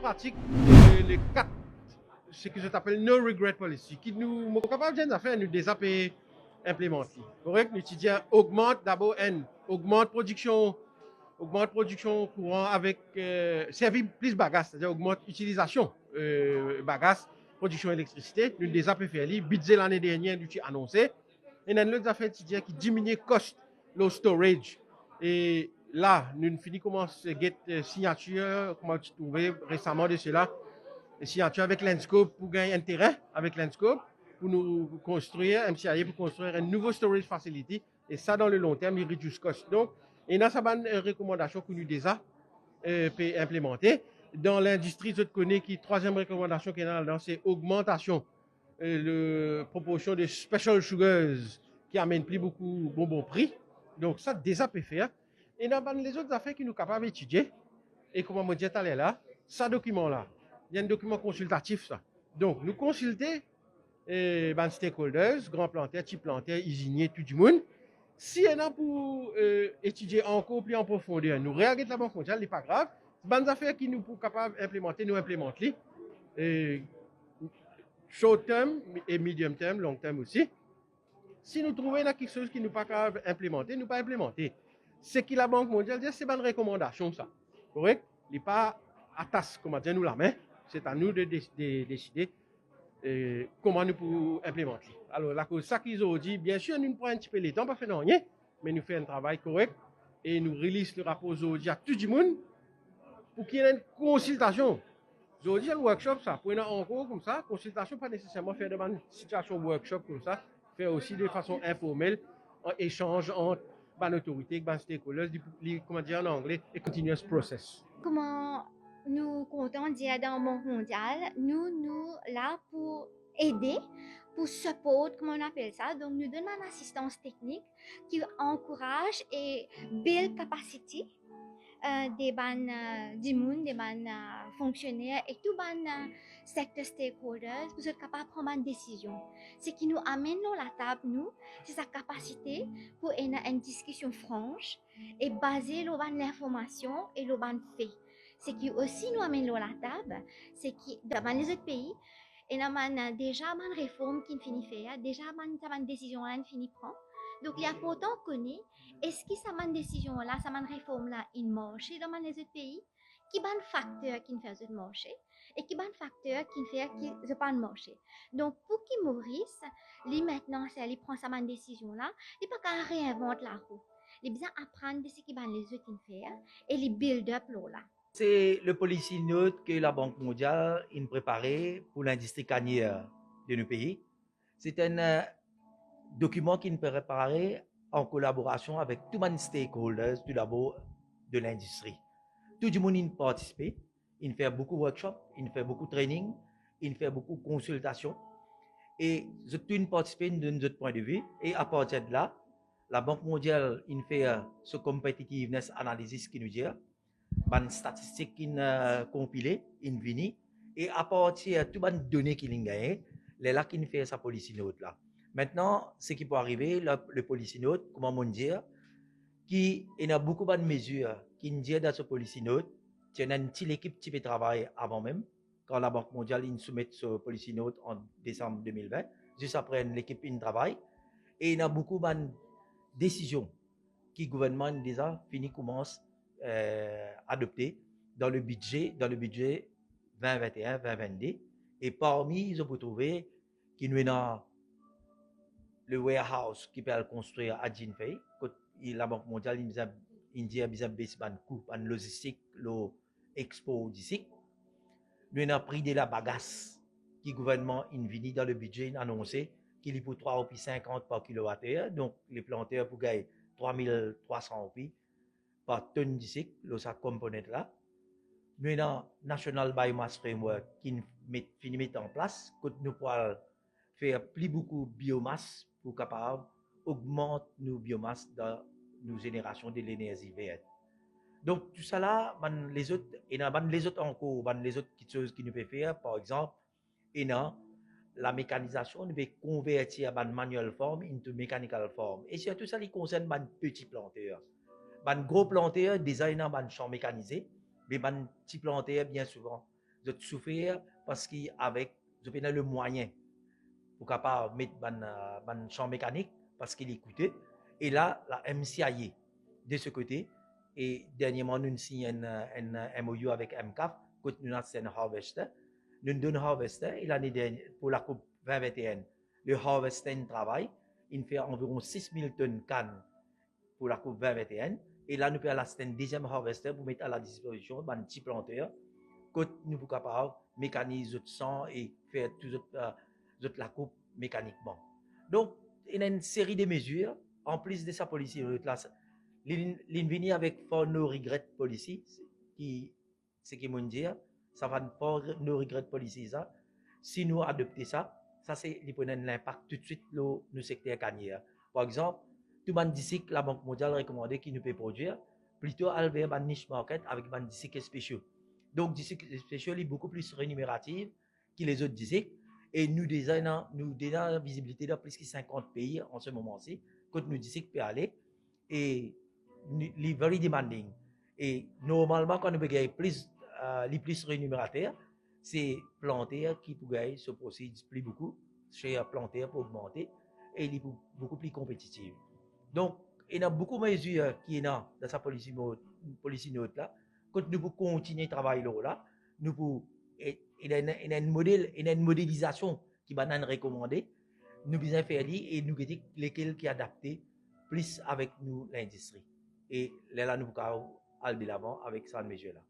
pratique les 4, ce que je t'appelle no regret policy, qui nous sont capables de faire nous des AP implémenter. Correct? L'étudiant augmente d'abord augmente production courant avec service plus bagasse, c'est-à-dire augmente utilisation bagasse, production électricité, nous des AP faire budget l'année dernière nous annoncé. Et dans l'autre affaire étudiant qui diminue cost le storage. Et là, nous finissons commencer à get signature, comment tu trouvais récemment de cela, signature avec Landscope pour gagner intérêt avec Landscope pour nous construire, MCIA pour construire un nouveau storage facility. Et ça, dans le long terme, il réduit cost. Donc, il y a une recommandation que nous déjà implémentée. Dans l'industrie, je connais qui troisième recommandation qui est là-dedans, c'est augmentation la proportion de special sugars qui amène plus beaucoup bon prix. Donc, ça, déjà peut faire. Et dans les autres affaires qui nous capables d'étudier, et comme on dit tout à l'heure là, ça document-là, il y a un document consultatif, ça. Donc, nous consulter les stakeholders, grands planteurs, petits planteurs, usiniers, tout le monde. Si y en a pour étudier encore plus en profondeur, nous regardons la Banque mondiale, ce n'est pas grave. Bonnes affaires qui nous sont capables d'implémenter, nous implémentons. Short term et medium term, long term aussi. Si nous trouvons quelque chose qui nous pas capable implémenter, nous pas implémenter. Ce que la Banque mondiale dit, c'est une recommandation ça. Correct? Il n'est pas à tasse, comment dire, nous la main. C'est à nous de décider comment nous pouvons implémenter. Alors, la cause, ça qu'ils ont dit, bien sûr, nous prenons un petit peu de temps, pas faire rien, mais nous faisons un travail correct et nous release le rapport aujourd'hui à tout le monde pour qu'il y ait une consultation. Aujourd'hui, le workshop, ça, pour en cours comme ça, consultation, pas nécessairement faire de situation workshop comme ça, faire aussi de façon informelle, en échange entre l'autorité, les stakeholders, comment dire en anglais, et continuous process. Comment nous comptons dire dans le Banque mondiale, nous là pour aider, pour support, comment on appelle ça. Donc, nous donnons une assistance technique qui encourage et build capacity des du monde, des fonctionnaires et tout secteur stakeholders pour être capable de prendre une décision. Ce qui nous amène à la table, nous, c'est sa capacité pour avoir une discussion franche et basée sur l'information et sur les faits. Ce qui aussi nous amène à la table, c'est que dans les autres pays, et on a déjà une réforme qui finit faire, déjà une décision qui finit prendre. Donc, il est important qu'on connaisse est-ce que ça m'a une décision là, ça m'a une réforme là, il marche dans les autres pays, qui est un facteur qui ne fait pas marcher et qui est un facteur qui ne fait qui ne pas marcher. Donc, pour qui Maurice, lui maintenant, c'est il prend sa décision là, il pas qu'à réinventer la roue. Il besoin apprendre de ce qui va les autres faire et les build up là. C'est le policy note que la Banque mondiale a préparé pour l'industrie cannière de nos pays. C'est un document qui est préparé en collaboration avec tous les stakeholders du labo de l'industrie. Tout le monde y participe, il fait beaucoup de workshops, il fait beaucoup de training, il fait beaucoup de consultations. Et tout participe de notre point de vue. Et à partir de là, la Banque mondiale il fait ce competitiveness analysis qui nous dit, une statistique qui est compilée, il vient, et à partir de toutes les données qu'il a gagnées, c'est là qu'il fait sa policy note là. Maintenant, ce qui peut arriver, le policy note, comment on dit, il y a beaucoup de mesures qui nous disent dans ce policy note, il y a une petite équipe qui peut travailler avant même, quand la Banque mondiale soumet ce policy note en décembre 2020, juste après l'équipe travaille, et il y a beaucoup de décisions que le gouvernement déjà fini commence adopter dans le budget 2021-2022, et parmi ils ont trouvé qu'il y a le warehouse qui peut construire à Jinfei, la Banque mondiale il a besoin de coût en logistique, l'expo d'ici. Nous avons pris de la bagasse qui le gouvernement invite dans le budget annoncé qu'il est pour 3,50 par kilowattheure. Donc, les planteurs pour gagner 3,300 par tonne d'ici, sa composante là. Nous avons National Biomass Framework qui finit mettre en place, que nous pouvons faire plus beaucoup de biomasse pour capable augmenter nos biomasses dans nos générations de l'énergie verte. Donc, tout ça là, les autres, et les autres encore, les autres choses qui nous peuvent faire, par exemple, et la mécanisation, nous peut convertir la manual form into mechanical form. Et surtout ça, il concerne les petits planteurs. Les gros planteurs, déjà, ils ont un champ mécanisé, mais les petits planteurs, bien souvent, Vous êtes souffert parce qu'avec, vous avez le moyen pour capable mettre ban champ mécanique parce qu'il écoutait. Et là, la MCIE de ce côté. Et dernièrement, nous signons un MOU avec MCAF, quand nous avons un harvester. Nous donnons harvester et l'année dernière, pour la Coupe 2021, le harvester travaille. Il fait environ 6000 tonnes de canne pour la Coupe 2021. Et là, nous faisons un deuxième harvester pour mettre à la disposition d'un petit planteur. Quand nous sommes capables de mécaniser le sang et faire toute la coupe mécaniquement. Donc, il y a une série de mesures. En plus de sa policy, l'in avec for no regret policy, qui, ce qui veut dire, ça va for no regret policy, ça. Si nous adoptons ça, ça c'est l'impact tout de suite dans le secteur cannier. Par exemple, tout le monde dit que la Banque mondiale recommande qu'il nous peut produire, plutôt à un niche market avec un disque spéciaux. Donc, disques spéciaux est beaucoup plus rémunératif que les autres disques. Et nous déjà la visibilité dans plus de 50 pays en ce moment-ci, quand nous disons que peut aller. Et les very demanding. Et normalement, quand nous avons les plus rémunérateurs, c'est planter qui pourrait se procéder plus beaucoup, chez planter pour augmenter, et il est beaucoup plus compétitif. Donc, il y a beaucoup de mesures qui sont dans sa policy note là. Quand nous pouvons continuer à travailler là, nous pouvons, il y a une modélisation qui va nous recommander, nous besoin faire et nous dire lesquels qui adaptés plus avec nous l'industrie. Et là, nous pouvons aller de l'avant avec cette mesure là.